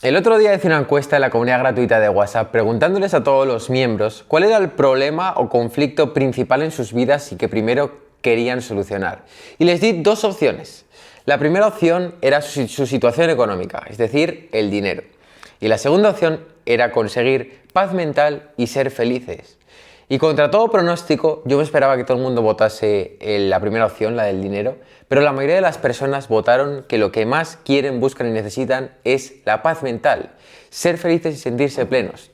El otro día hice una encuesta en la comunidad gratuita de WhatsApp preguntándoles a todos los miembros cuál era el problema o conflicto principal en sus vidas y que primero querían solucionar. Y les di dos opciones. La primera opción era su situación económica, es decir, el dinero. Y la segunda opción era conseguir paz mental y ser felices. Y contra todo pronóstico, yo me esperaba que todo el mundo votase la primera opción, la del dinero, pero la mayoría de las personas votaron que lo que más quieren, buscan y necesitan es la paz mental, ser felices y sentirse plenos.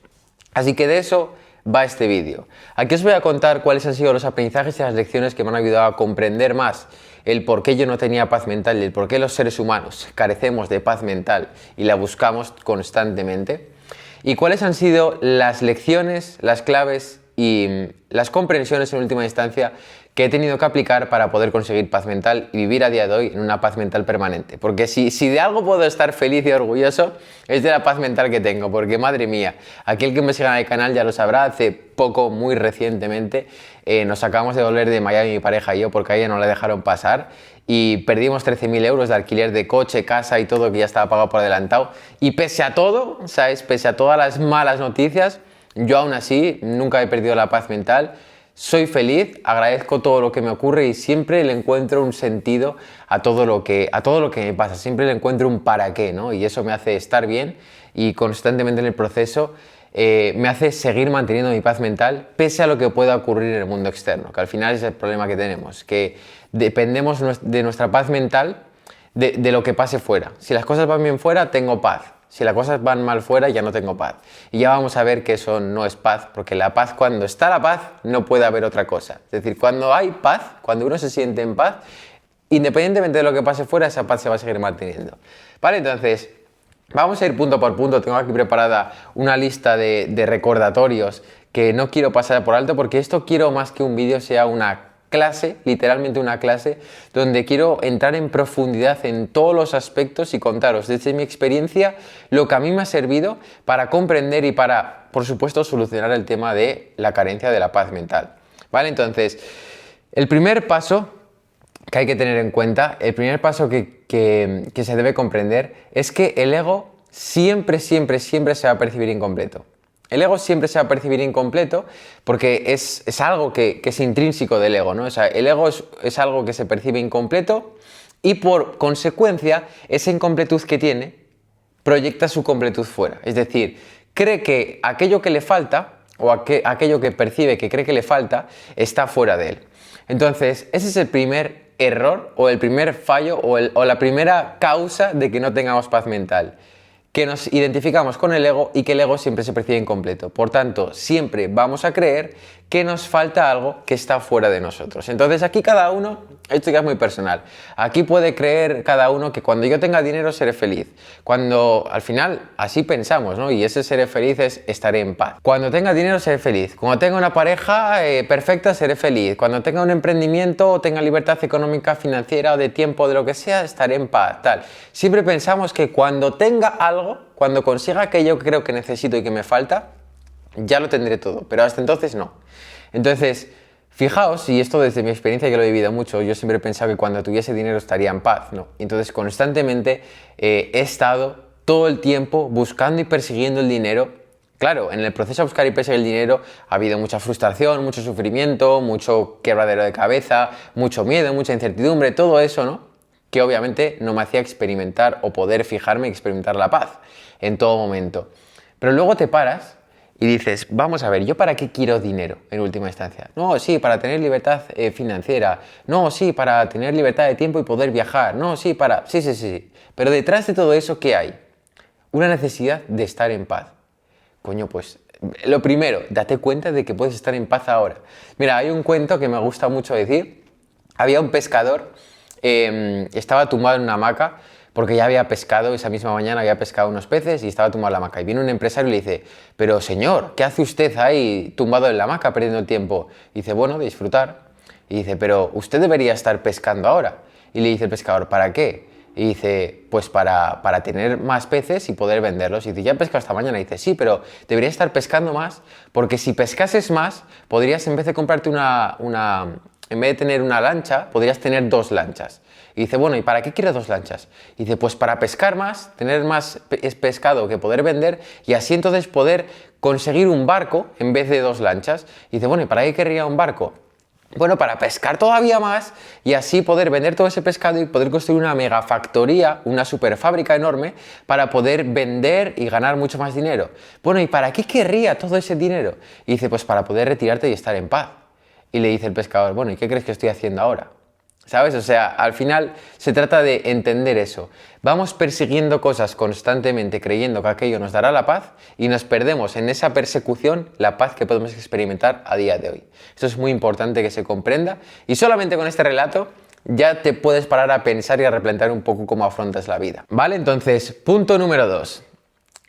Así que de eso va este vídeo. Aquí os voy a contar cuáles han sido los aprendizajes y las lecciones que me han ayudado a comprender más el por qué yo no tenía paz mental y el por qué los seres humanos carecemos de paz mental y la buscamos constantemente. Y cuáles han sido las lecciones, las claves y las comprensiones en última instancia que he tenido que aplicar para poder conseguir paz mental y vivir a día de hoy en una paz mental permanente. Porque si de algo puedo estar feliz y orgulloso es de la paz mental que tengo, porque madre mía, aquel que me siga en el canal ya lo sabrá, hace poco, muy recientemente, nos acabamos de volver de Miami mi pareja y yo porque a ella no la dejaron pasar y perdimos 13.000 euros de alquiler de coche, casa y todo que ya estaba pagado por adelantado y pese a todo, ¿sabes? Pese a todas las malas noticias, yo aún así nunca he perdido la paz mental, soy feliz, agradezco todo lo que me ocurre y siempre le encuentro un sentido a todo lo que me pasa, siempre le encuentro un para qué, ¿no? Y eso me hace estar bien y constantemente en el proceso me hace seguir manteniendo mi paz mental pese a lo que pueda ocurrir en el mundo externo, que al final es el problema que tenemos, que dependemos de nuestra paz mental de lo que pase fuera. Si las cosas van bien fuera, tengo paz. Si las cosas van mal fuera, ya no tengo paz. Y ya vamos a ver que eso no es paz, porque la paz, cuando está la paz, no puede haber otra cosa. Es decir, cuando hay paz, cuando uno se siente en paz, independientemente de lo que pase fuera, esa paz se va a seguir manteniendo. Vale, entonces, vamos a ir punto por punto. Tengo aquí preparada una lista de recordatorios que no quiero pasar por alto, porque esto quiero más que un vídeo, sea una clase, literalmente una clase, donde quiero entrar en profundidad en todos los aspectos y contaros desde mi experiencia lo que a mí me ha servido para comprender y para, por supuesto, solucionar el tema de la carencia de la paz mental. ¿Vale? Entonces, el primer paso que hay que tener en cuenta, el primer paso que se debe comprender es que el ego siempre se va a percibir incompleto. El ego siempre se va a percibir incompleto porque es algo que es intrínseco del ego, ¿no? O sea, el ego es algo que se percibe incompleto y por consecuencia esa incompletud que tiene proyecta su completud fuera. Es decir, cree que aquello que le falta o aquello que percibe que cree que le falta está fuera de él. Entonces, ese es el primer error o el primer fallo o la primera causa de que no tengamos paz mental. Que nos identificamos con el ego y que el ego siempre se percibe incompleto. Por tanto, siempre vamos a creer que nos falta algo que está fuera de nosotros. Entonces aquí cada uno, esto ya es muy personal, aquí puede creer cada uno que cuando yo tenga dinero seré feliz. Cuando al final así pensamos, ¿no? Y ese seré feliz es estaré en paz. Cuando tenga dinero seré feliz. Cuando tenga una pareja perfecta seré feliz. Cuando tenga un emprendimiento o tenga libertad económica, financiera o de tiempo, de lo que sea, estaré en paz. Tal. Siempre pensamos que cuando tenga algo, cuando consiga aquello que creo que necesito y que me falta, ya lo tendré todo, pero hasta entonces no. Entonces, fijaos, y esto desde mi experiencia que lo he vivido mucho, yo siempre he pensado que cuando tuviese dinero estaría en paz, ¿no? Entonces, constantemente he estado todo el tiempo buscando y persiguiendo el dinero. Claro, en el proceso de buscar y perseguir el dinero ha habido mucha frustración, mucho sufrimiento, mucho quebradero de cabeza, mucho miedo, mucha incertidumbre, todo eso, ¿no? Que obviamente no me hacía experimentar o poder fijarme y experimentar la paz en todo momento. Pero luego te paras y dices, vamos a ver, ¿yo para qué quiero dinero en última instancia? No, sí, para tener libertad financiera. No, sí, para tener libertad de tiempo y poder viajar. No, sí, para... Sí. Pero detrás de todo eso, ¿qué hay? Una necesidad de estar en paz. Coño, pues lo primero, date cuenta de que puedes estar en paz ahora. Mira, hay un cuento que me gusta mucho decir. Había un pescador, estaba tumbado en una hamaca porque ya había pescado, esa misma mañana había pescado unos peces y estaba tumbado en la hamaca. Y viene un empresario y le dice, pero señor, ¿qué hace usted ahí tumbado en la hamaca perdiendo el tiempo? Y dice, bueno, de disfrutar. Y dice, pero usted debería estar pescando ahora. Y le dice el pescador, ¿para qué? Y dice, pues para tener más peces y poder venderlos. Y dice, ya he pescado esta mañana. Y dice, sí, pero deberías estar pescando más porque si pescases más, podrías en vez de comprarte en vez de tener una lancha, podrías tener 2 lanchas. Y Y dice, bueno, ¿y para qué quiero 2 lanchas? Y dice, pues para pescar más, tener más pescado que poder vender y así entonces poder conseguir un barco en vez de 2 lanchas. Y dice, bueno, ¿y para qué querría un barco? Bueno, para pescar todavía más y así poder vender todo ese pescado y poder construir una mega factoría, una super fábrica enorme para poder vender y ganar mucho más dinero. Bueno, ¿y para qué querría todo ese dinero? Y dice, pues para poder retirarte y estar en paz. Y le dice el pescador, bueno, ¿y qué crees que estoy haciendo ahora? ¿Sabes? O sea, al final se trata de entender eso. Vamos persiguiendo cosas constantemente creyendo que aquello nos dará la paz y nos perdemos en esa persecución la paz que podemos experimentar a día de hoy. Esto es muy importante que se comprenda y solamente con este relato ya te puedes parar a pensar y a replantear un poco cómo afrontas la vida. ¿Vale? Entonces, punto número 2.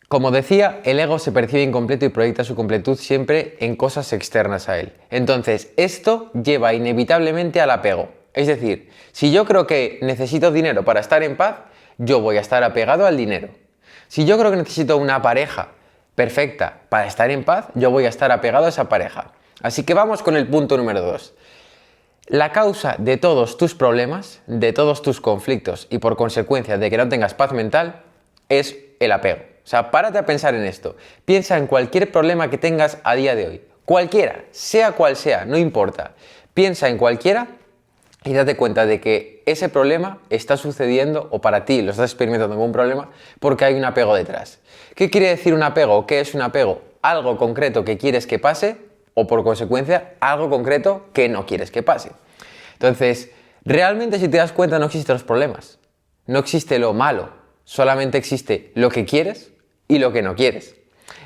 Como decía, el ego se percibe incompleto y proyecta su completud siempre en cosas externas a él. Entonces, esto lleva inevitablemente al apego. Es decir, si yo creo que necesito dinero para estar en paz, yo voy a estar apegado al dinero. Si yo creo que necesito una pareja perfecta para estar en paz, yo voy a estar apegado a esa pareja. Así que vamos con el punto número 2. La causa de todos tus problemas, de todos tus conflictos y por consecuencia de que no tengas paz mental, es el apego. O sea, párate a pensar en esto. Piensa en cualquier problema que tengas a día de hoy. Cualquiera, sea cual sea, no importa. Piensa en cualquiera y date cuenta de que ese problema está sucediendo o para ti lo estás experimentando como un problema porque hay un apego detrás. ¿Qué quiere decir un apego? ¿Qué es un apego? Algo concreto que quieres que pase o por consecuencia algo concreto que no quieres que pase. Entonces, realmente si te das cuenta no existen los problemas. No existe lo malo, solamente existe lo que quieres y lo que no quieres.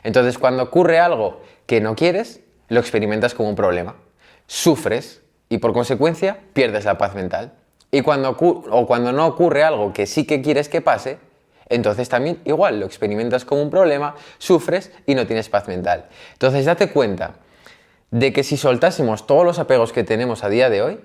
Entonces, cuando ocurre algo que no quieres, lo experimentas como un problema. Sufres y por consecuencia pierdes la paz mental. Y cuando no ocurre algo que sí que quieres que pase, entonces también igual lo experimentas como un problema, sufres y no tienes paz mental. Entonces date cuenta de que si soltásemos todos los apegos que tenemos a día de hoy,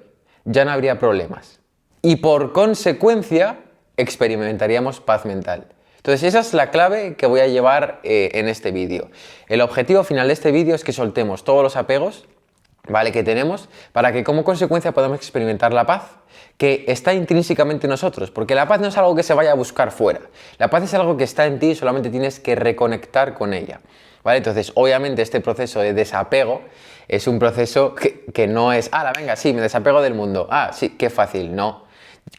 ya no habría problemas. Y por consecuencia experimentaríamos paz mental. Entonces esa es la clave que voy a llevar en este vídeo. El objetivo final de este vídeo es que soltemos todos los apegos, ¿vale?, que tenemos, para que como consecuencia podamos experimentar la paz que está intrínsecamente en nosotros, porque la paz no es algo que se vaya a buscar fuera, la paz es algo que está en ti y solamente tienes que reconectar con ella, ¿vale? Entonces obviamente este proceso de desapego es un proceso que no es, venga, sí, me desapego del mundo, sí, qué fácil, no,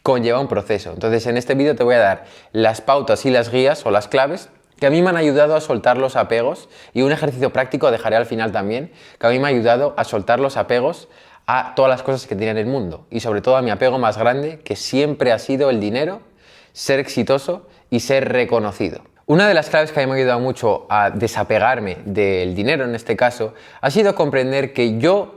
conlleva un proceso. Entonces en este vídeo te voy a dar las pautas y las guías o las claves que a mí me han ayudado a soltar los apegos y un ejercicio práctico dejaré al final también, que a mí me ha ayudado a soltar los apegos a todas las cosas que tiene en el mundo y sobre todo a mi apego más grande, que siempre ha sido el dinero, ser exitoso y ser reconocido. Una de las claves que a mí me ha ayudado mucho a desapegarme del dinero en este caso ha sido comprender que yo,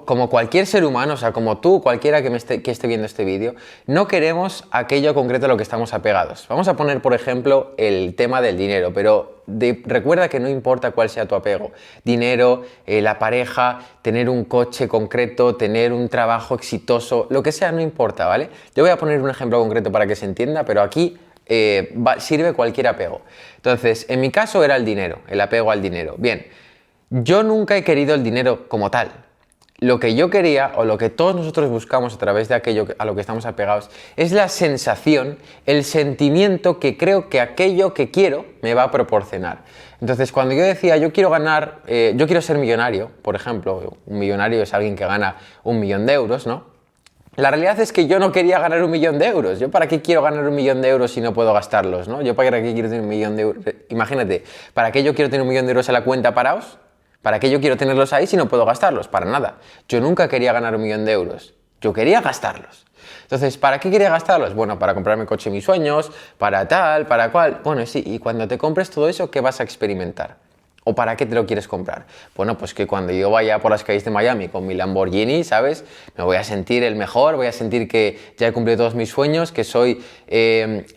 como cualquier ser humano, o sea, como tú, cualquiera que esté viendo este vídeo, no queremos aquello concreto a lo que estamos apegados. Vamos a poner, por ejemplo, el tema del dinero, pero recuerda que no importa cuál sea tu apego. Dinero, la pareja, tener un coche concreto, tener un trabajo exitoso, lo que sea, no importa, ¿vale? Yo voy a poner un ejemplo concreto para que se entienda, pero aquí sirve cualquier apego. Entonces, en mi caso era el dinero, el apego al dinero. Bien, yo nunca he querido el dinero como tal. Lo que yo quería, o lo que todos nosotros buscamos a través de aquello a lo que estamos apegados, es la sensación, el sentimiento que creo que aquello que quiero me va a proporcionar. Entonces, cuando yo decía, yo quiero ser millonario, por ejemplo, un millonario es alguien que gana 1 millón de euros, ¿no? La realidad es que yo no quería ganar 1 millón de euros. ¿Yo para qué quiero ganar 1 millón de euros si no puedo gastarlos, ¿no? ¿Yo para qué quiero tener 1 millón de euros? Imagínate, ¿para qué yo quiero tener 1 millón de euros en la cuenta parados? ¿Para qué yo quiero tenerlos ahí si no puedo gastarlos? Para nada. Yo nunca quería ganar 1 millón de euros. Yo quería gastarlos. Entonces, ¿para qué quería gastarlos? Bueno, para comprarme el coche de mis sueños, para tal, para cual. Bueno, sí, y cuando te compres todo eso, ¿qué vas a experimentar? ¿O para qué te lo quieres comprar? Bueno, pues que cuando yo vaya por las calles de Miami con mi Lamborghini, ¿sabes? Me voy a sentir el mejor, voy a sentir que ya he cumplido todos mis sueños, que soy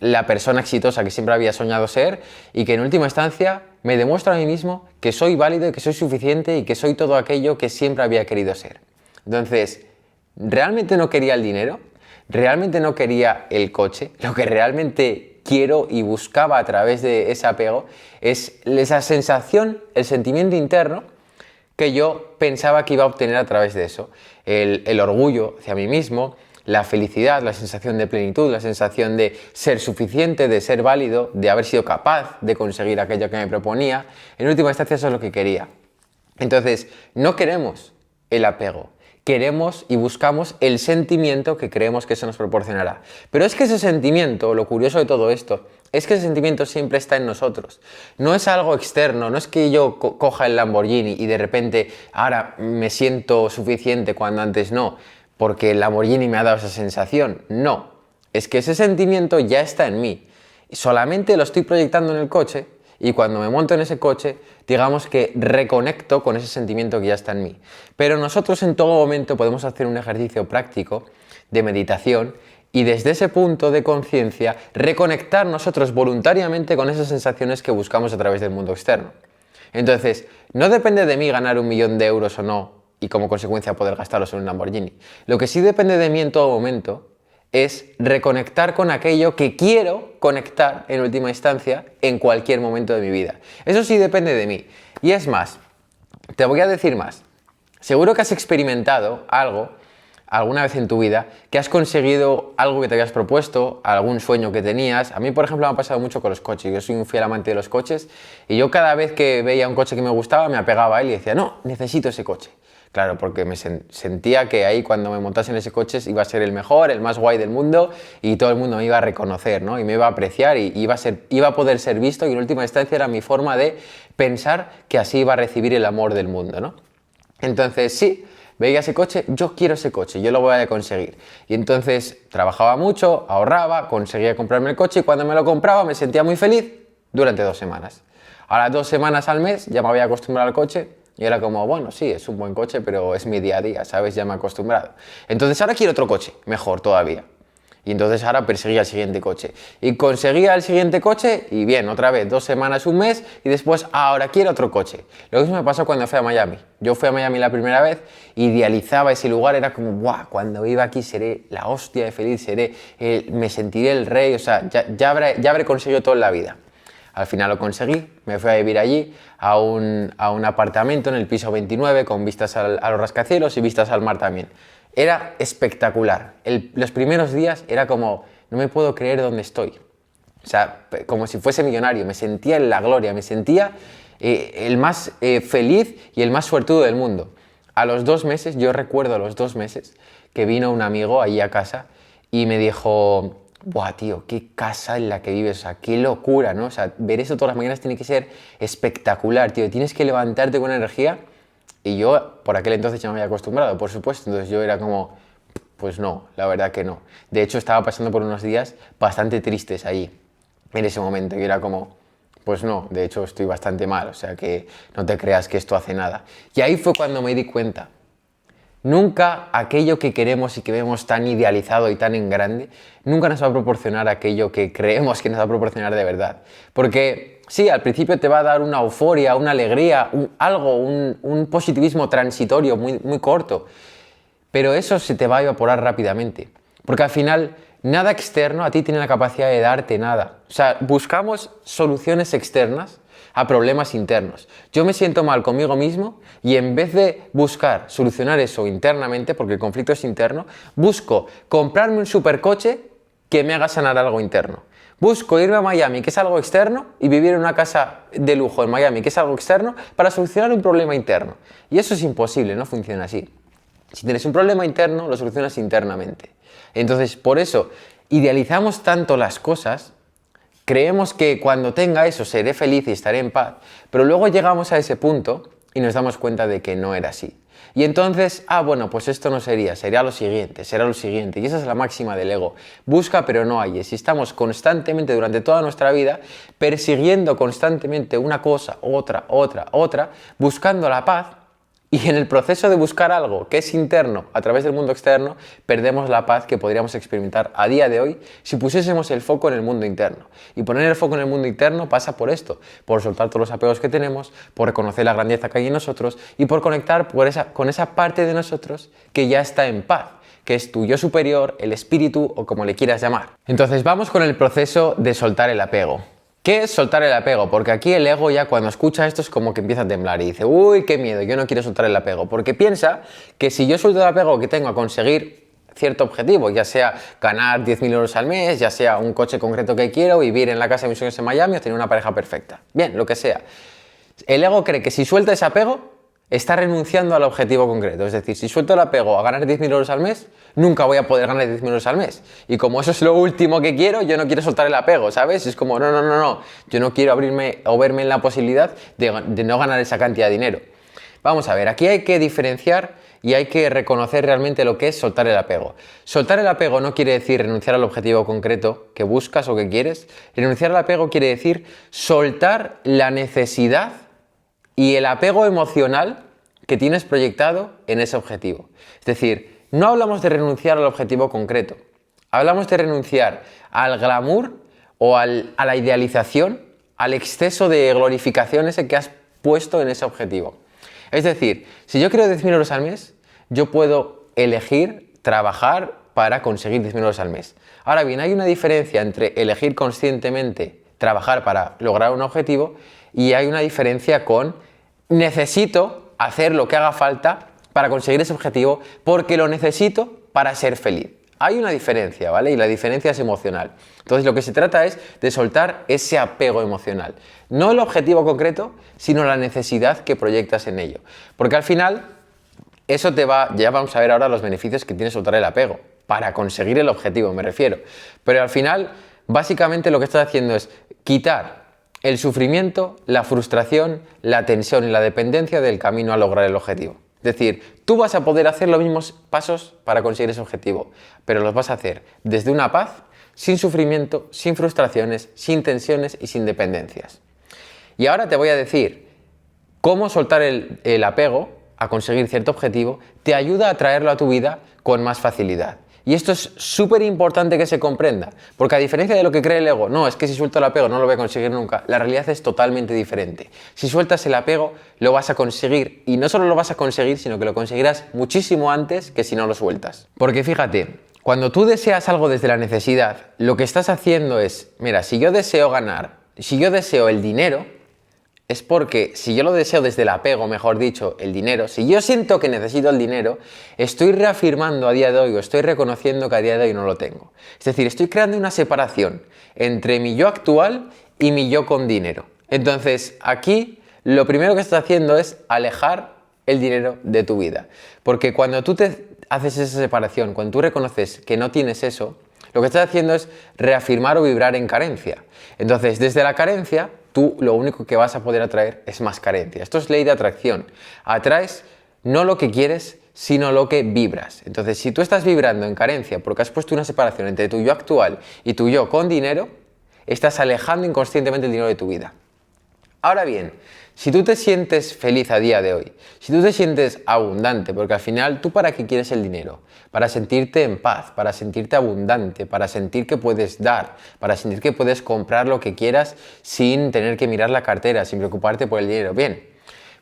la persona exitosa que siempre había soñado ser y que en última instancia me demuestro a mí mismo que soy válido y que soy suficiente y que soy todo aquello que siempre había querido ser. Entonces, ¿realmente no quería el dinero? ¿Realmente no quería el coche? Lo que realmente quiero y buscaba a través de ese apego es esa sensación, el sentimiento interno que yo pensaba que iba a obtener a través de eso. El orgullo hacia mí mismo, la felicidad, la sensación de plenitud, la sensación de ser suficiente, de ser válido, de haber sido capaz de conseguir aquello que me proponía. En última instancia eso es lo que quería. Entonces, no queremos el apego, queremos y buscamos el sentimiento que creemos que eso nos proporcionará. Pero es que ese sentimiento, lo curioso de todo esto, es que ese sentimiento siempre está en nosotros. No es algo externo, no es que yo coja el Lamborghini y de repente ahora me siento suficiente cuando antes no, porque el Lamborghini me ha dado esa sensación. No, es que ese sentimiento ya está en mí. Solamente lo estoy proyectando en el coche y cuando me monto en ese coche, digamos que reconecto con ese sentimiento que ya está en mí. Pero nosotros en todo momento podemos hacer un ejercicio práctico de meditación y desde ese punto de conciencia reconectar nosotros voluntariamente con esas sensaciones que buscamos a través del mundo externo. Entonces, no depende de mí ganar 1.000.000 de euros o no y como consecuencia poder gastarlos en un Lamborghini. Lo que sí depende de mí en todo momento es reconectar con aquello que quiero conectar en última instancia en cualquier momento de mi vida. Eso sí depende de mí. Y es más, te voy a decir más. Seguro que has experimentado algo alguna vez en tu vida, que has conseguido algo que te habías propuesto, algún sueño que tenías. A mí, por ejemplo, me ha pasado mucho con los coches. Yo soy un fiel amante de los coches y yo cada vez que veía un coche que me gustaba me apegaba a él y decía, no, necesito ese coche. Claro, porque me sentía que ahí cuando me montase en ese coche iba a ser el mejor, el más guay del mundo y todo el mundo me iba a reconocer, ¿no? Y me iba a apreciar y iba a poder ser visto y en última instancia era mi forma de pensar que así iba a recibir el amor del mundo, ¿no? Entonces, sí, veía ese coche, yo quiero ese coche, yo lo voy a conseguir. Y entonces trabajaba mucho, ahorraba, conseguía comprarme el coche y cuando me lo compraba me sentía muy feliz durante 2 semanas. A las 2 semanas al mes ya me había acostumbrado al coche y era como, bueno, sí, es un buen coche, pero es mi día a día, ¿sabes? Ya me he acostumbrado. Entonces ahora quiero otro coche, mejor todavía. Y entonces ahora perseguía el siguiente coche. Y conseguía el siguiente coche y bien, otra vez, 2 semanas, un mes y después ahora quiero otro coche. Lo mismo me pasó cuando fui a Miami. Yo fui a Miami la primera vez, idealizaba ese lugar, era como, ¡buah! Cuando viva aquí seré la hostia de feliz, me sentiré el rey, o sea, ya habré conseguido todo en la vida. Al final lo conseguí, me fui a vivir allí a un apartamento en el piso 29 con vistas a los rascacielos y vistas al mar también. Era espectacular. Los primeros días era como, no me puedo creer dónde estoy. O sea, como si fuese millonario. Me sentía en la gloria, me sentía el más feliz y el más suertudo del mundo. A los 2 meses, yo recuerdo a los 2 meses, que vino un amigo allí a casa y me dijo, buah, tío, qué casa en la que vives, o sea, qué locura, ¿no? O sea, ver eso todas las mañanas tiene que ser espectacular, tío. Tienes que levantarte con energía. Y yo, por aquel entonces ya me había acostumbrado, por supuesto, entonces yo era como, pues no, la verdad que no. De hecho, estaba pasando por unos días bastante tristes allí, en ese momento, y era como, pues no, de hecho estoy bastante mal, o sea que no te creas que esto hace nada. Y ahí fue cuando me di cuenta. Nunca aquello que queremos y que vemos tan idealizado y tan en grande, nunca nos va a proporcionar aquello que creemos que nos va a proporcionar de verdad. Porque sí, al principio te va a dar una euforia, una alegría, un positivismo transitorio muy, muy corto, pero eso se te va a evaporar rápidamente. Porque al final, nada externo a ti tiene la capacidad de darte nada. O sea, buscamos soluciones externas a problemas internos. Yo me siento mal conmigo mismo y en vez de buscar solucionar eso internamente, porque el conflicto es interno, busco comprarme un supercoche que me haga sanar algo interno. Busco irme a Miami, que es algo externo, y vivir en una casa de lujo en Miami, que es algo externo, para solucionar un problema interno. Y eso es imposible, no funciona así. Si tienes un problema interno, lo solucionas internamente. Entonces, por eso, idealizamos tanto las cosas. Creemos que cuando tenga eso seré feliz y estaré en paz, pero luego llegamos a ese punto y nos damos cuenta de que no era así. Y entonces, bueno, pues esto no será lo siguiente, será lo siguiente. Y esa es la máxima del ego. Busca pero no halles. Si estamos constantemente durante toda nuestra vida persiguiendo constantemente una cosa, otra, buscando la paz, y en el proceso de buscar algo que es interno a través del mundo externo, perdemos la paz que podríamos experimentar a día de hoy si pusiésemos el foco en el mundo interno. Y poner el foco en el mundo interno pasa por esto, por soltar todos los apegos que tenemos, por reconocer la grandeza que hay en nosotros y por conectar con esa parte de nosotros que ya está en paz, que es tu yo superior, el espíritu o como le quieras llamar. Entonces vamos con el proceso de soltar el apego. ¿Qué es soltar el apego? Porque aquí el ego ya cuando escucha esto es como que empieza a temblar y dice, uy, qué miedo, yo no quiero soltar el apego. Porque piensa que si yo suelto el apego que tengo a conseguir cierto objetivo, ya sea ganar 10.000 euros al mes, ya sea un coche concreto que quiero, vivir en la casa de mis sueños en Miami o tener una pareja perfecta. Bien, lo que sea. El ego cree que si suelta ese apego, está renunciando al objetivo concreto. Es decir, si suelto el apego a ganar 10.000 euros al mes, nunca voy a poder ganar 10.000 euros al mes. Y como eso es lo último que quiero, yo no quiero soltar el apego, ¿sabes? Es como, no. Yo no quiero abrirme o verme en la posibilidad de no ganar esa cantidad de dinero. Vamos a ver, aquí hay que diferenciar y hay que reconocer realmente lo que es soltar el apego. Soltar el apego no quiere decir renunciar al objetivo concreto que buscas o que quieres. Renunciar al apego quiere decir soltar la necesidad y el apego emocional que tienes proyectado en ese objetivo. Es decir, no hablamos de renunciar al objetivo concreto, hablamos de renunciar al glamour o a la idealización, al exceso de glorificación ese que has puesto en ese objetivo. Es decir, si yo quiero 10.000 euros al mes, yo puedo elegir trabajar para conseguir 10.000 euros al mes. Ahora bien, hay una diferencia entre elegir conscientemente trabajar para lograr un objetivo y hay una diferencia con necesito hacer lo que haga falta para conseguir ese objetivo porque lo necesito para ser feliz. Hay una diferencia, ¿vale? Y la diferencia es emocional. Entonces lo que se trata es de soltar ese apego emocional. No el objetivo concreto, sino la necesidad que proyectas en ello. Porque al final, eso te va, ya vamos a ver ahora los beneficios que tiene soltar el apego, para conseguir el objetivo me refiero. Pero al final, básicamente lo que estás haciendo es quitar el sufrimiento, la frustración, la tensión y la dependencia del camino a lograr el objetivo. Es decir, tú vas a poder hacer los mismos pasos para conseguir ese objetivo, pero los vas a hacer desde una paz, sin sufrimiento, sin frustraciones, sin tensiones y sin dependencias. Y ahora te voy a decir cómo soltar el apego a conseguir cierto objetivo te ayuda a traerlo a tu vida con más facilidad. Y esto es súper importante que se comprenda, porque a diferencia de lo que cree el ego, no, es que si suelto el apego no lo voy a conseguir nunca, la realidad es totalmente diferente. Si sueltas el apego, lo vas a conseguir, y no solo lo vas a conseguir, sino que lo conseguirás muchísimo antes que si no lo sueltas. Porque fíjate, cuando tú deseas algo desde la necesidad, lo que estás haciendo es, mira, si yo deseo ganar, si yo deseo el dinero, es porque si yo lo deseo desde el apego, mejor dicho, el dinero, si yo siento que necesito el dinero, estoy reafirmando a día de hoy o estoy reconociendo que a día de hoy no lo tengo. Es decir, estoy creando una separación entre mi yo actual y mi yo con dinero. Entonces, aquí lo primero que estás haciendo es alejar el dinero de tu vida. Porque cuando tú te haces esa separación, cuando tú reconoces que no tienes eso, lo que estás haciendo es reafirmar o vibrar en carencia. Entonces, desde la carencia, tú lo único que vas a poder atraer es más carencia. Esto es ley de atracción. Atraes no lo que quieres, sino lo que vibras. Entonces, si tú estás vibrando en carencia porque has puesto una separación entre tu yo actual y tu yo con dinero, estás alejando inconscientemente el dinero de tu vida. Ahora bien, si tú te sientes feliz a día de hoy, si tú te sientes abundante, porque al final, ¿tú para qué quieres el dinero? Para sentirte en paz, para sentirte abundante, para sentir que puedes dar, para sentir que puedes comprar lo que quieras sin tener que mirar la cartera, sin preocuparte por el dinero. Bien,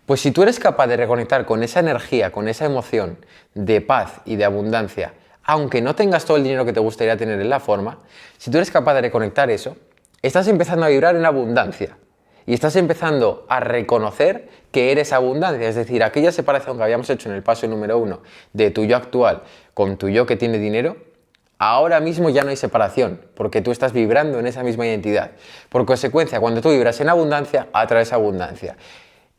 pues si tú eres capaz de reconectar con esa energía, con esa emoción de paz y de abundancia, aunque no tengas todo el dinero que te gustaría tener en la forma, si tú eres capaz de reconectar eso, estás empezando a vibrar en abundancia. Y estás empezando a reconocer que eres abundancia, es decir, aquella separación que habíamos hecho en el paso número 1 de tu yo actual con tu yo que tiene dinero, ahora mismo ya no hay separación, porque tú estás vibrando en esa misma identidad. Por consecuencia, cuando tú vibras en abundancia, atraes abundancia.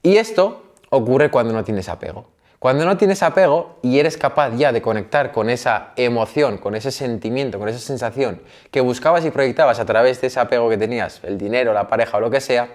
Y esto ocurre cuando no tienes apego. Cuando no tienes apego y eres capaz ya de conectar con esa emoción, con ese sentimiento, con esa sensación que buscabas y proyectabas a través de ese apego que tenías, el dinero, la pareja o lo que sea,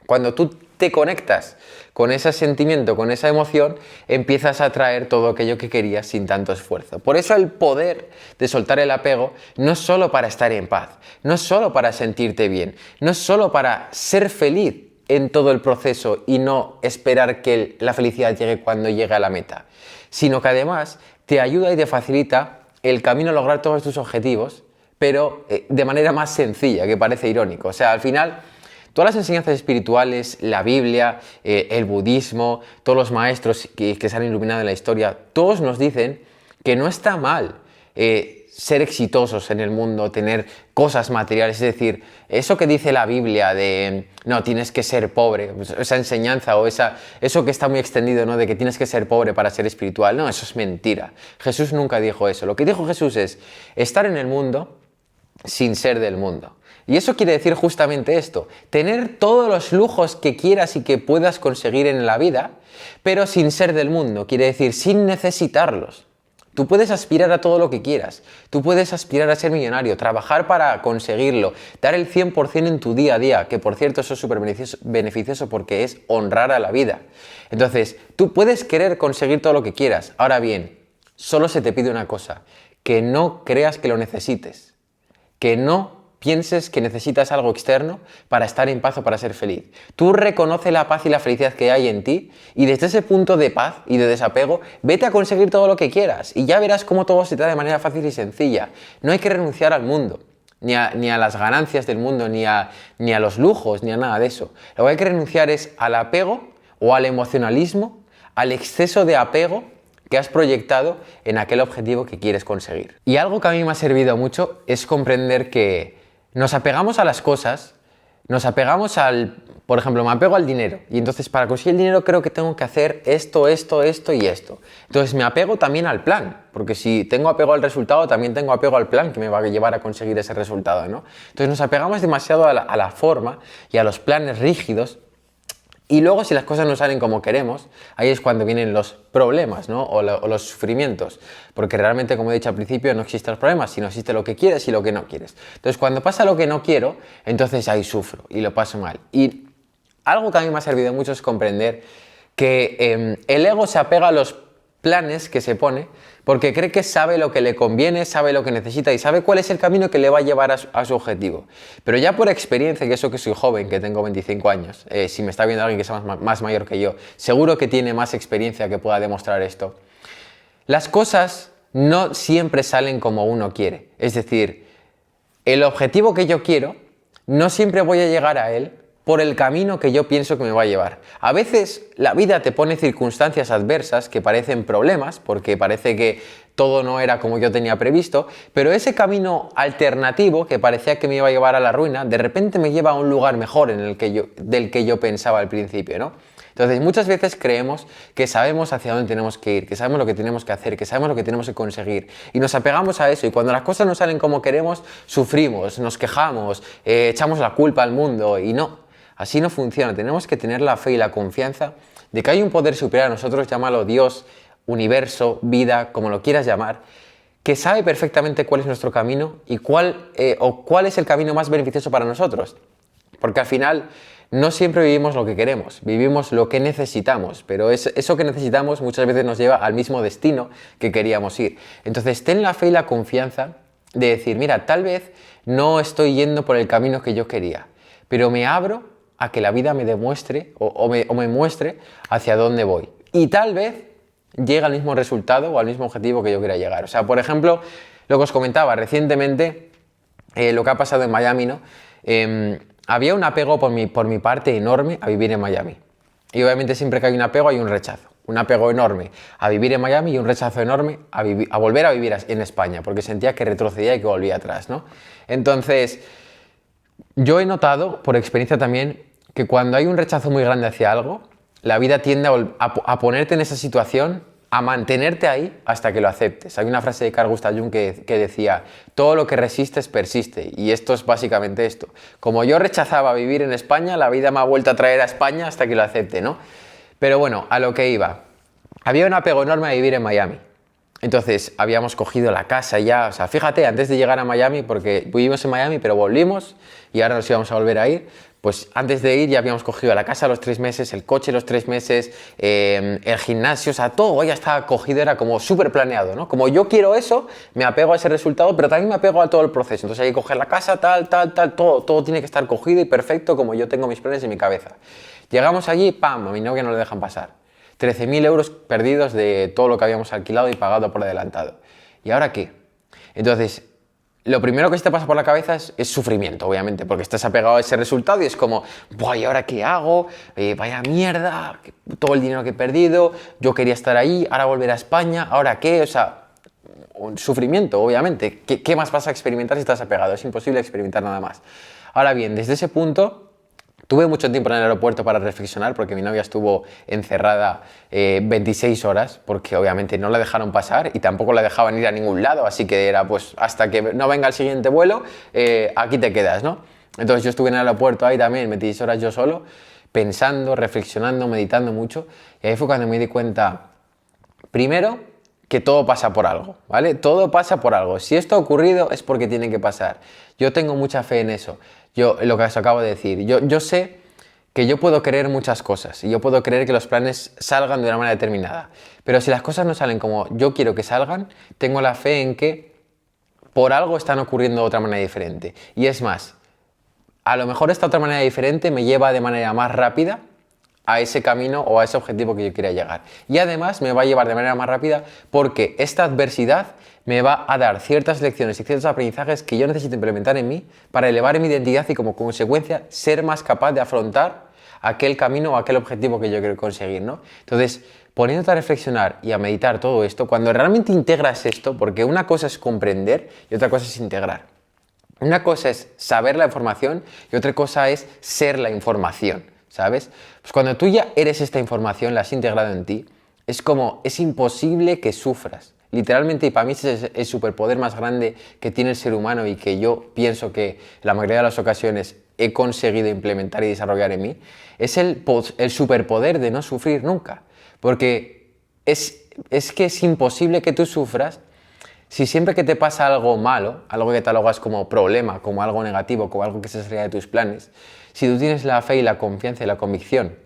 cuando tú te conectas con ese sentimiento, con esa emoción, empiezas a atraer todo aquello que querías sin tanto esfuerzo. Por eso el poder de soltar el apego no es solo para estar en paz, no es solo para sentirte bien, no es solo para ser feliz en todo el proceso y no esperar que la felicidad llegue cuando llegue a la meta, sino que además te ayuda y te facilita el camino a lograr todos tus objetivos, pero de manera más sencilla, que parece irónico. O sea, al final, todas las enseñanzas espirituales, la Biblia, el budismo, todos los maestros que se han iluminado en la historia, todos nos dicen que no está mal ser exitosos en el mundo, tener cosas materiales, es decir, eso que dice la Biblia de no, tienes que ser pobre, esa enseñanza o eso que está muy extendido, ¿no? De que tienes que ser pobre para ser espiritual, no, eso es mentira. Jesús nunca dijo eso. Lo que dijo Jesús es estar en el mundo sin ser del mundo. Y eso quiere decir justamente esto, tener todos los lujos que quieras y que puedas conseguir en la vida, pero sin ser del mundo, quiere decir sin necesitarlos. Tú puedes aspirar a todo lo que quieras, tú puedes aspirar a ser millonario, trabajar para conseguirlo, dar el 100% en tu día a día, que por cierto eso es súper beneficioso porque es honrar a la vida. Entonces, tú puedes querer conseguir todo lo que quieras, ahora bien, solo se te pide una cosa, que no creas que lo necesites, que no pienses que necesitas algo externo para estar en paz o para ser feliz. Tú reconoce la paz y la felicidad que hay en ti y desde ese punto de paz y de desapego, vete a conseguir todo lo que quieras y ya verás cómo todo se te da de manera fácil y sencilla. No hay que renunciar al mundo, ni a las ganancias del mundo, ni a los lujos, ni a nada de eso. Lo que hay que renunciar es al apego o al emocionalismo, al exceso de apego que has proyectado en aquel objetivo que quieres conseguir. Y algo que a mí me ha servido mucho es comprender que nos apegamos a las cosas, nos apegamos por ejemplo, me apego al dinero y entonces para conseguir el dinero creo que tengo que hacer esto, esto, esto y esto. Entonces me apego también al plan, porque si tengo apego al resultado, también tengo apego al plan que me va a llevar a conseguir ese resultado, ¿no? Entonces nos apegamos demasiado a la forma y a los planes rígidos. Y luego si las cosas no salen como queremos, ahí es cuando vienen los problemas, ¿no? o los sufrimientos. Porque realmente, como he dicho al principio, no existen los problemas, sino existe lo que quieres y lo que no quieres. Entonces, cuando pasa lo que no quiero, entonces ahí sufro y lo paso mal. Y algo que a mí me ha servido mucho es comprender que el ego se apega a los planes que se pone porque cree que sabe lo que le conviene, sabe lo que necesita y sabe cuál es el camino que le va a llevar a su objetivo. Pero ya por experiencia, y eso que soy joven, que tengo 25 años, si me está viendo alguien que es más mayor que yo, seguro que tiene más experiencia que pueda demostrar esto. Las cosas no siempre salen como uno quiere. Es decir, el objetivo que yo quiero, no siempre voy a llegar a él por el camino que yo pienso que me va a llevar. A veces la vida te pone circunstancias adversas que parecen problemas, porque parece que todo no era como yo tenía previsto, pero ese camino alternativo que parecía que me iba a llevar a la ruina, de repente me lleva a un lugar mejor del que yo pensaba al principio, ¿no? Entonces muchas veces creemos que sabemos hacia dónde tenemos que ir, que sabemos lo que tenemos que hacer, que sabemos lo que tenemos que conseguir y nos apegamos a eso y cuando las cosas no salen como queremos, sufrimos, nos quejamos, echamos la culpa al mundo y no. Así no funciona, tenemos que tener la fe y la confianza de que hay un poder superior a nosotros, llámalo Dios, universo, vida, como lo quieras llamar, que sabe perfectamente cuál es nuestro camino y cuál es el camino más beneficioso para nosotros. Porque al final no siempre vivimos lo que queremos, vivimos lo que necesitamos, pero eso que necesitamos muchas veces nos lleva al mismo destino que queríamos ir. Entonces ten la fe y la confianza de decir, mira, tal vez no estoy yendo por el camino que yo quería, pero me abro a que la vida me demuestre o me muestre hacia dónde voy. Y tal vez llegue al mismo resultado o al mismo objetivo que yo quiera llegar. O sea, por ejemplo, lo que os comentaba recientemente, lo que ha pasado en Miami, ¿no? Había un apego por mi parte enorme a vivir en Miami. Y obviamente siempre que hay un apego hay un rechazo. Un apego enorme a vivir en Miami y un rechazo enorme a volver a vivir en España, porque sentía que retrocedía y que volvía atrás, ¿no? Entonces, yo he notado, por experiencia también, que cuando hay un rechazo muy grande hacia algo, la vida tiende a ponerte en esa situación, a mantenerte ahí hasta que lo aceptes. Hay una frase de Carl Gustav Jung que decía, todo lo que resistes persiste, y esto es básicamente esto. Como yo rechazaba vivir en España, la vida me ha vuelto a traer a España hasta que lo acepte, ¿no? Pero bueno, a lo que iba. Había un apego enorme a vivir en Miami. Entonces habíamos cogido la casa ya, o sea, fíjate, antes de llegar a Miami, porque vivimos en Miami, pero volvimos y ahora nos íbamos a volver a ir, pues antes de ir ya habíamos cogido la casa los 3 meses, el coche los 3 meses, el gimnasio, o sea, todo ya estaba cogido, era como súper planeado, ¿no? Como yo quiero eso, me apego a ese resultado, pero también me apego a todo el proceso. Entonces hay que coger la casa, tal, todo tiene que estar cogido y perfecto como yo tengo mis planes en mi cabeza. Llegamos allí, ¡pam!, a mi novia no le dejan pasar. 13.000 euros perdidos de todo lo que habíamos alquilado y pagado por adelantado. ¿Y ahora qué? Entonces, lo primero que se te pasa por la cabeza es sufrimiento, obviamente, porque estás apegado a ese resultado y es como, ¡buah! ¿Y ahora qué hago? Vaya mierda, todo el dinero que he perdido, yo quería estar ahí, ahora volver a España, ¿ahora qué? O sea, un sufrimiento, obviamente. ¿Qué más vas a experimentar si estás apegado? Es imposible experimentar nada más. Ahora bien, desde ese punto tuve mucho tiempo en el aeropuerto para reflexionar porque mi novia estuvo encerrada 26 horas porque obviamente no la dejaron pasar y tampoco la dejaban ir a ningún lado, así que era pues hasta que no venga el siguiente vuelo, aquí te quedas, ¿no? Entonces yo estuve en el aeropuerto ahí también 26 horas yo solo, pensando, reflexionando, meditando mucho y ahí fue cuando me di cuenta, primero, que todo pasa por algo, ¿vale? Todo pasa por algo. Si esto ha ocurrido es porque tiene que pasar. Yo tengo mucha fe en eso. Lo que os acabo de decir. Yo sé que yo puedo creer muchas cosas y yo puedo creer que los planes salgan de una manera determinada. Pero si las cosas no salen como yo quiero que salgan, tengo la fe en que por algo están ocurriendo de otra manera diferente. Y es más, a lo mejor esta otra manera diferente me lleva de manera más rápida a ese camino o a ese objetivo que yo quiera llegar. Y además me va a llevar de manera más rápida porque esta adversidad me va a dar ciertas lecciones y ciertos aprendizajes que yo necesito implementar en mí para elevar mi identidad y como consecuencia ser más capaz de afrontar aquel camino o aquel objetivo que yo quiero conseguir, ¿no? Entonces, poniéndote a reflexionar y a meditar todo esto, cuando realmente integras esto, porque una cosa es comprender y otra cosa es integrar. Una cosa es saber la información y otra cosa es ser la información, ¿sabes? Pues cuando tú ya eres esta información, la has integrado en ti, es imposible que sufras. Literalmente, y para mí ese es el superpoder más grande que tiene el ser humano y que yo pienso que la mayoría de las ocasiones he conseguido implementar y desarrollar en mí, es el superpoder de no sufrir nunca. Porque es que es imposible que tú sufras si siempre que te pasa algo malo, algo que catalogas como problema, como algo negativo, como algo que se salga de tus planes, si tú tienes la fe y la confianza y la convicción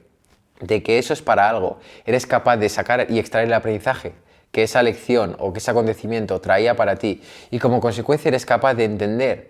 de que eso es para algo, eres capaz de sacar y extraer el aprendizaje que esa lección o que ese acontecimiento traía para ti y como consecuencia eres capaz de entender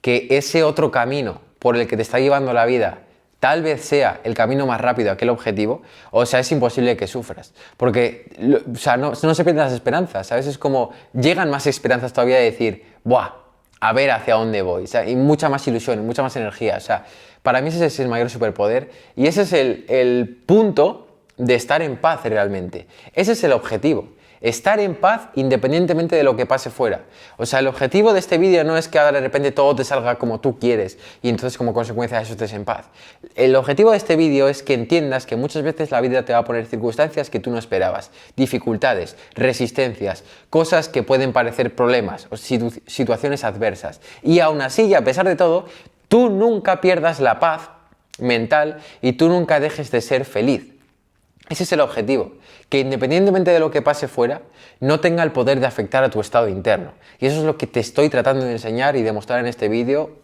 que ese otro camino por el que te está llevando la vida tal vez sea el camino más rápido a aquel objetivo, o sea, es imposible que sufras. Porque, no se pierden las esperanzas, ¿sabes? Es como, llegan más esperanzas todavía de decir, ¡buah! A ver hacia dónde voy, o sea, y mucha más ilusión, mucha más energía, o sea, para mí ese es el mayor superpoder y ese es el punto de estar en paz realmente. Ese es el objetivo. Estar en paz independientemente de lo que pase fuera. O sea, el objetivo de este vídeo no es que ahora de repente todo te salga como tú quieres y entonces como consecuencia de eso estés en paz. El objetivo de este vídeo es que entiendas que muchas veces la vida te va a poner circunstancias que tú no esperabas, dificultades, resistencias, cosas que pueden parecer problemas o situaciones adversas. Y aún así, y a pesar de todo, tú nunca pierdas la paz mental y tú nunca dejes de ser feliz. Ese es el objetivo, que independientemente de lo que pase fuera, no tenga el poder de afectar a tu estado interno. Y eso es lo que te estoy tratando de enseñar y demostrar en este vídeo,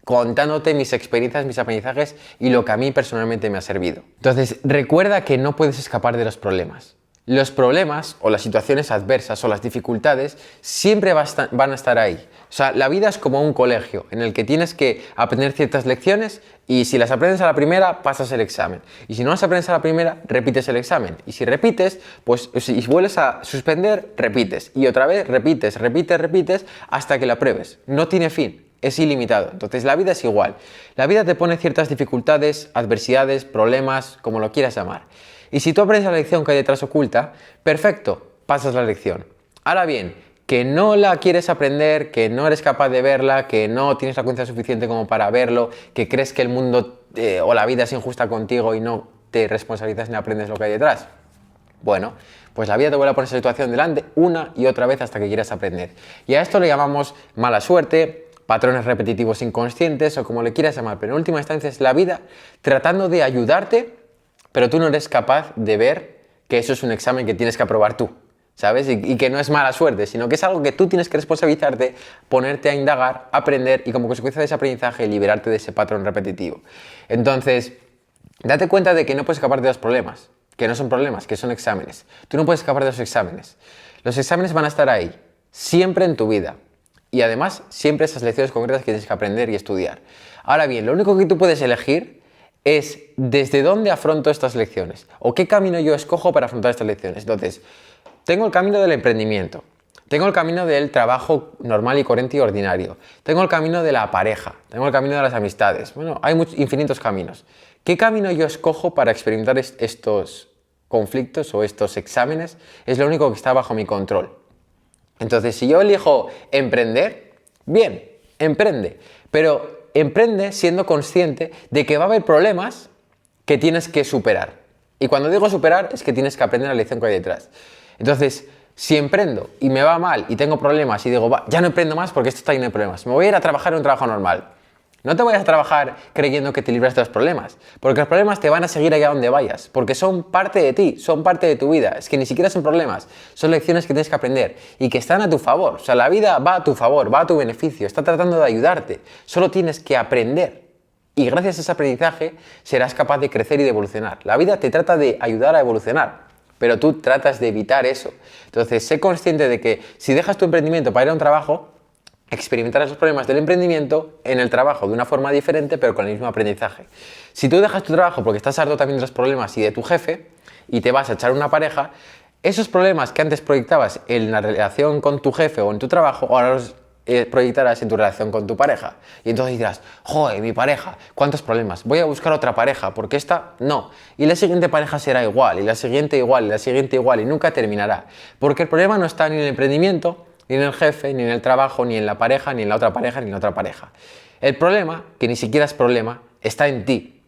contándote mis experiencias, mis aprendizajes y lo que a mí personalmente me ha servido. Entonces, recuerda que no puedes escapar de los problemas. Los problemas o las situaciones adversas o las dificultades siempre van a estar ahí. O sea, la vida es como un colegio en el que tienes que aprender ciertas lecciones y si las aprendes a la primera, pasas el examen. Y si no las aprendes a la primera, repites el examen. Y si repites, pues si vuelves a suspender, repites. Y otra vez repites hasta que la apruebes. No tiene fin. Es ilimitado. Entonces la vida es igual. La vida te pone ciertas dificultades, adversidades, problemas, como lo quieras llamar. Y si tú aprendes la lección que hay detrás oculta, perfecto, pasas la lección. Ahora bien, que no la quieres aprender, que no eres capaz de verla, que no tienes la conciencia suficiente como para verlo, que crees que el mundo o la vida es injusta contigo y no te responsabilizas ni aprendes lo que hay detrás. Bueno, pues la vida te vuelve a poner esa situación delante una y otra vez hasta que quieras aprender. Y a esto le llamamos mala suerte, patrones repetitivos inconscientes o como le quieras llamar, pero en última instancia es la vida tratando de ayudarte, pero tú no eres capaz de ver que eso es un examen que tienes que aprobar tú, ¿sabes? Y que no es mala suerte, sino que es algo que tú tienes que responsabilizarte, ponerte a indagar, aprender y como consecuencia de ese aprendizaje liberarte de ese patrón repetitivo. Entonces, date cuenta de que no puedes escapar de los problemas, que no son problemas, que son exámenes. Tú no puedes escapar de los exámenes. Los exámenes van a estar ahí, siempre en tu vida. Y además, siempre esas lecciones concretas que tienes que aprender y estudiar. Ahora bien, lo único que tú puedes elegir es desde dónde afronto estas lecciones o qué camino yo escojo para afrontar estas lecciones. Entonces, tengo el camino del emprendimiento, tengo el camino del trabajo normal y corriente y ordinario, tengo el camino de la pareja, tengo el camino de las amistades. Bueno, hay infinitos caminos. ¿Qué camino yo escojo para experimentar estos conflictos o estos exámenes? Es lo único que está bajo mi control. Entonces, si yo elijo emprender, bien, emprende, pero emprende siendo consciente de que va a haber problemas que tienes que superar. Y cuando digo superar, es que tienes que aprender la lección que hay detrás. Entonces, si emprendo y me va mal y tengo problemas y digo, va, ya no emprendo más porque esto está lleno de problemas, me voy a ir a trabajar en un trabajo normal. No te vayas a trabajar creyendo que te libras de los problemas, porque los problemas te van a seguir allá donde vayas, porque son parte de ti, son parte de tu vida. Es que ni siquiera son problemas, son lecciones que tienes que aprender y que están a tu favor. O sea, la vida va a tu favor, va a tu beneficio, está tratando de ayudarte. Solo tienes que aprender. Y gracias a ese aprendizaje serás capaz de crecer y de evolucionar. La vida te trata de ayudar a evolucionar, pero tú tratas de evitar eso. Entonces, sé consciente de que si dejas tu emprendimiento para ir a un trabajo, experimentarás los problemas del emprendimiento en el trabajo de una forma diferente, pero con el mismo aprendizaje. Si tú dejas tu trabajo porque estás harto también de los problemas y de tu jefe y te vas a echar una pareja, esos problemas que antes proyectabas en la relación con tu jefe o en tu trabajo, ahora los proyectarás en tu relación con tu pareja. Y entonces dirás, joder, mi pareja, ¿cuántos problemas? Voy a buscar otra pareja, porque esta no. Y la siguiente pareja será igual, y la siguiente igual, y la siguiente igual, y nunca terminará. Porque el problema no está ni en el emprendimiento, ni en el jefe, ni en el trabajo, ni en la pareja, ni en la otra pareja, ni en la otra pareja. El problema, que ni siquiera es problema, está en ti.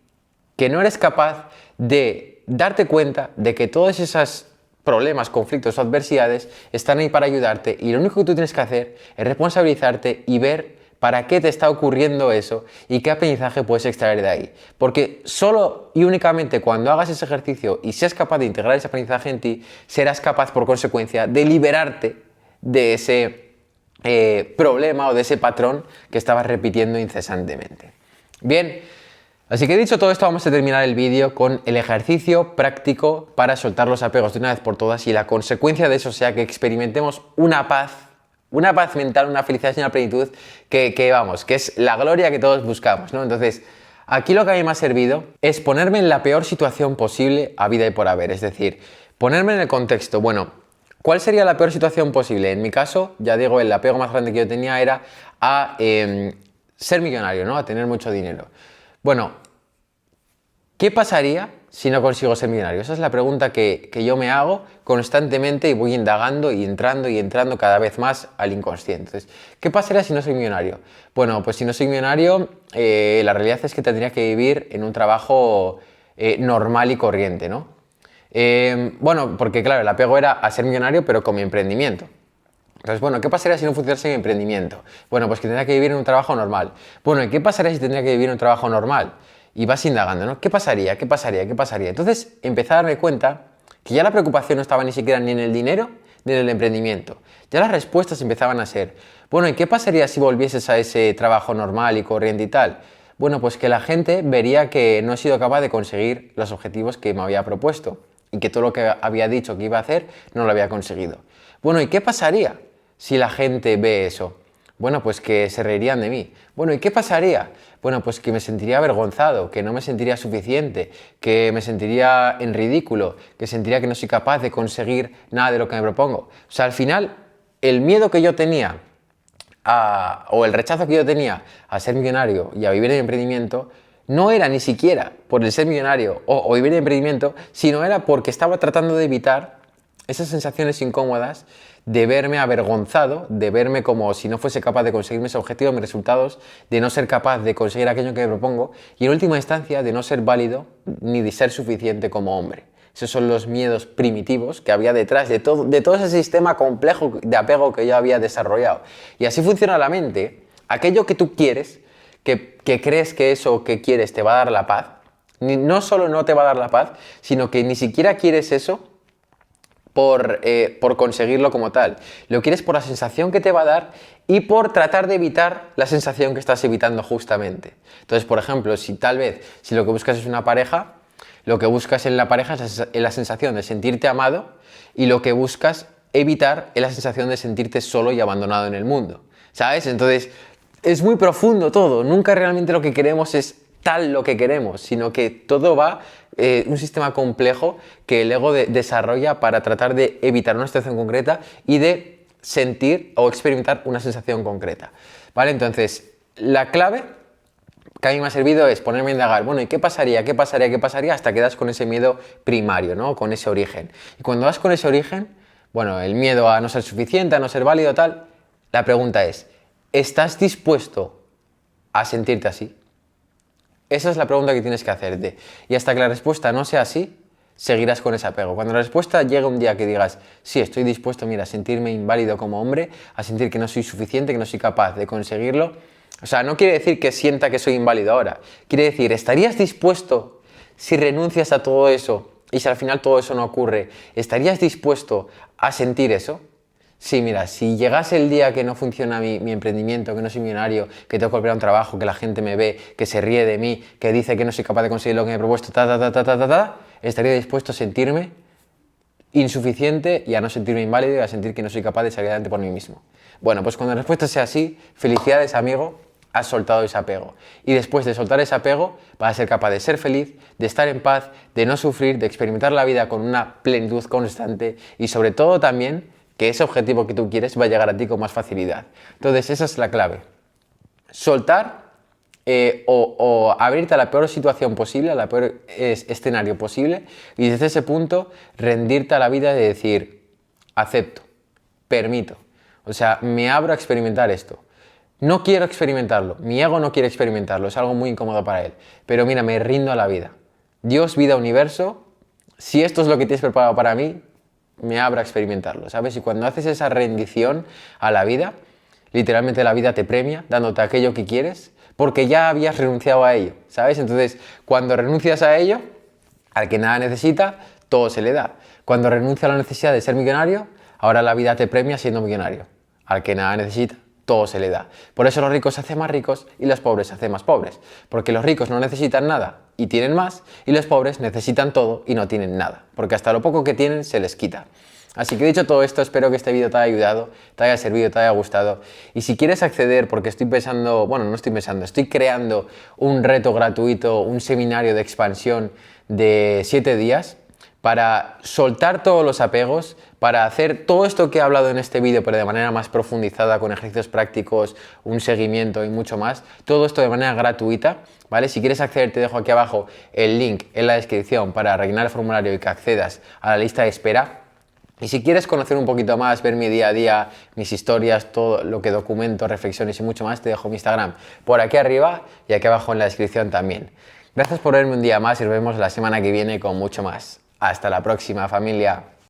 Que no eres capaz de darte cuenta de que todas esas problemas, conflictos o adversidades están ahí para ayudarte y lo único que tú tienes que hacer es responsabilizarte y ver para qué te está ocurriendo eso y qué aprendizaje puedes extraer de ahí. Porque solo y únicamente cuando hagas ese ejercicio y seas capaz de integrar ese aprendizaje en ti, serás capaz por consecuencia de liberarte de ese problema o de ese patrón que estabas repitiendo incesantemente. Bien, así que dicho todo esto, vamos a terminar el vídeo con el ejercicio práctico para soltar los apegos de una vez por todas y la consecuencia de eso sea que experimentemos una paz mental, una felicidad y una plenitud que es la gloria que todos buscamos, ¿no? Entonces, aquí lo que a mí me ha servido es ponerme en la peor situación posible a vida y por haber, es decir, ponerme en el contexto, bueno, ¿cuál sería la peor situación posible? En mi caso, ya digo, el apego más grande que yo tenía era a ser millonario, ¿no? A tener mucho dinero. Bueno, ¿qué pasaría si no consigo ser millonario? Esa es la pregunta que yo me hago constantemente y voy indagando y entrando cada vez más al inconsciente. Entonces, ¿qué pasaría si no soy millonario? Bueno, pues si no soy millonario, la realidad es que tendría que vivir en un trabajo normal y corriente, ¿no? Bueno, porque claro, el apego era a ser millonario, pero con mi emprendimiento. Entonces, bueno, ¿qué pasaría si no funcionase mi emprendimiento? Bueno, pues que tendría que vivir en un trabajo normal. Bueno, ¿y qué pasaría si tendría que vivir en un trabajo normal? Y vas indagando, ¿no? ¿Qué pasaría? ¿Qué pasaría? ¿Qué pasaría? Entonces, empecé a darme cuenta que ya la preocupación no estaba ni siquiera ni en el dinero ni en el emprendimiento. Ya las respuestas empezaban a ser, bueno, ¿y qué pasaría si volvieses a ese trabajo normal y corriente y tal? Bueno, pues que la gente vería que no he sido capaz de conseguir los objetivos que me había propuesto y que todo lo que había dicho que iba a hacer no lo había conseguido. Bueno, ¿y qué pasaría si la gente ve eso? Bueno, pues que se reirían de mí. Bueno, ¿y qué pasaría? Bueno, pues que me sentiría avergonzado, que no me sentiría suficiente, que me sentiría en ridículo, que sentiría que no soy capaz de conseguir nada de lo que me propongo. O sea, al final, el miedo que yo tenía o el rechazo que yo tenía a ser millonario y a vivir en emprendimiento no era ni siquiera por el ser millonario o vivir en emprendimiento, sino era porque estaba tratando de evitar esas sensaciones incómodas de verme avergonzado, de verme como si no fuese capaz de conseguir mis objetivos, mis resultados, de no ser capaz de conseguir aquello que me propongo y en última instancia de no ser válido ni de ser suficiente como hombre. Esos son los miedos primitivos que había detrás de todo ese sistema complejo de apego que yo había desarrollado. Y así funciona la mente. Aquello que tú quieres, que crees que eso que quieres te va a dar la paz, no solo no te va a dar la paz, sino que ni siquiera quieres eso por conseguirlo como tal. Lo quieres por la sensación que te va a dar y por tratar de evitar la sensación que estás evitando justamente. Entonces, por ejemplo, si lo que buscas es una pareja, lo que buscas en la pareja es la sensación de sentirte amado y lo que buscas evitar es la sensación de sentirte solo y abandonado en el mundo, ¿sabes? Entonces, es muy profundo todo. Nunca realmente lo que queremos es tal lo que queremos, sino que todo va un sistema complejo que el ego desarrolla para tratar de evitar una situación concreta y de sentir o experimentar una sensación concreta, ¿vale? Entonces, la clave que a mí me ha servido es ponerme a indagar, bueno, ¿y qué pasaría? ¿Qué pasaría? ¿Qué pasaría? Hasta que das con ese miedo primario, ¿no? Con ese origen. Y cuando das con ese origen, bueno, el miedo a no ser suficiente, a no ser válido, tal. La pregunta es, ¿estás dispuesto a sentirte así? Esa es la pregunta que tienes que hacerte. Y hasta que la respuesta no sea así, seguirás con ese apego. Cuando la respuesta llegue un día que digas, sí, estoy dispuesto, mira, a sentirme inválido como hombre, a sentir que no soy suficiente, que no soy capaz de conseguirlo. O sea, no quiere decir que sienta que soy inválido ahora. Quiere decir, ¿estarías dispuesto, si renuncias a todo eso y si al final todo eso no ocurre, estarías dispuesto a sentir eso? Sí, mira, si llegase el día que no funciona mi emprendimiento, que no soy millonario, que tengo que volver a un trabajo, que la gente me ve, que se ríe de mí, que dice que no soy capaz de conseguir lo que me he propuesto, estaría dispuesto a sentirme insuficiente y a no sentirme inválido y a sentir que no soy capaz de salir adelante por mí mismo. Bueno, pues cuando la respuesta sea así, felicidades, amigo, has soltado ese apego. Y después de soltar ese apego, vas a ser capaz de ser feliz, de estar en paz, de no sufrir, de experimentar la vida con una plenitud constante y sobre todo también que ese objetivo que tú quieres va a llegar a ti con más facilidad. Entonces, esa es la clave. Soltar o abrirte a la peor situación posible, a la peor escenario posible, y desde ese punto rendirte a la vida de decir, acepto, permito. O sea, me abro a experimentar esto. No quiero experimentarlo, mi ego no quiere experimentarlo, es algo muy incómodo para él. Pero mira, me rindo a la vida. Dios, vida, universo, si esto es lo que tienes preparado para mí, me abro a experimentarlo, ¿sabes? Y cuando haces esa rendición a la vida, literalmente la vida te premia dándote aquello que quieres porque ya habías renunciado a ello, ¿sabes? Entonces, cuando renuncias a ello, al que nada necesita, todo se le da. Cuando renuncia a la necesidad de ser millonario, ahora la vida te premia siendo millonario. Al que nada necesita, todo se le da. Por eso los ricos se hacen más ricos y los pobres se hacen más pobres. Porque los ricos no necesitan nada y tienen más, y los pobres necesitan todo y no tienen nada. Porque hasta lo poco que tienen se les quita. Así que dicho todo esto, espero que este vídeo te haya ayudado, te haya servido, te haya gustado. Y si quieres acceder, porque estoy pensando, bueno, no estoy pensando, estoy creando un reto gratuito, un seminario de expansión de 7 días, para soltar todos los apegos, para hacer todo esto que he hablado en este vídeo, pero de manera más profundizada, con ejercicios prácticos, un seguimiento y mucho más, todo esto de manera gratuita, ¿vale? Si quieres acceder, te dejo aquí abajo el link en la descripción para rellenar el formulario y que accedas a la lista de espera. Y si quieres conocer un poquito más, ver mi día a día, mis historias, todo lo que documento, reflexiones y mucho más, te dejo mi Instagram por aquí arriba y aquí abajo en la descripción también. Gracias por verme un día más y nos vemos la semana que viene con mucho más. Hasta la próxima, familia.